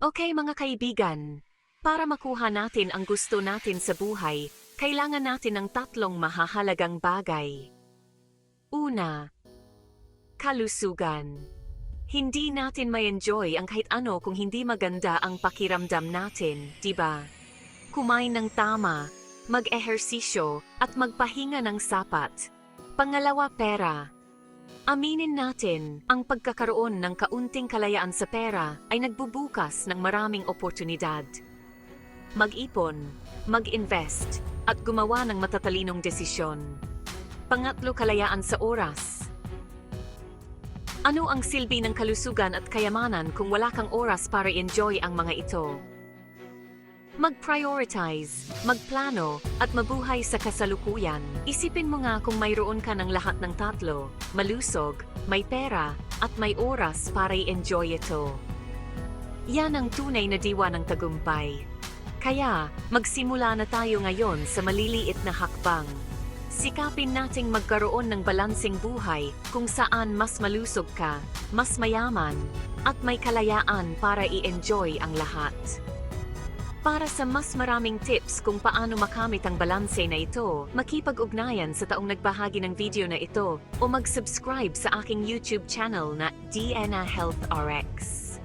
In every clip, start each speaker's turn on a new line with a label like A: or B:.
A: Okay mga kaibigan, para makuha natin ang gusto natin sa buhay, kailangan natin ng tatlong mahahalagang bagay. Una, kalusugan. Hindi natin ma-enjoy ang kahit ano kung hindi maganda ang pakiramdam natin, di ba? Kumain ng tama, mag-ehersisyo, at magpahinga ng sapat. Pangalawa, pera. Aminin natin, ang pagkakaroon ng kaunting kalayaan sa pera ay nagbubukas ng maraming oportunidad. Mag-ipon, mag-invest, at gumawa ng matatalinong desisyon. Pangatlo, kalayaan sa oras. Ano ang silbi ng kalusugan at kayamanan kung wala kang oras para enjoy ang mga ito? Mag-prioritize, magplano, at mabuhay sa kasalukuyan. Isipin mo nga kung mayroon ka ng lahat ng tatlo, malusog, may pera, at may oras para i-enjoy ito. Yan ang tunay na diwa ng tagumpay. Kaya, magsimula na tayo ngayon sa maliliit na hakbang. Sikapin nating magkaroon ng balanseng buhay kung saan mas malusog ka, mas mayaman, at may kalayaan para i-enjoy ang lahat. Para sa mas maraming tips kung paano makamit ang balanse na ito, makipag-ugnayan sa taong nagbahagi ng video na ito o mag-subscribe sa aking YouTube channel na DNA Health RX.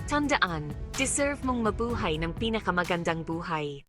A: Tandaan, deserve mong mabuhay ng pinakamagandang buhay.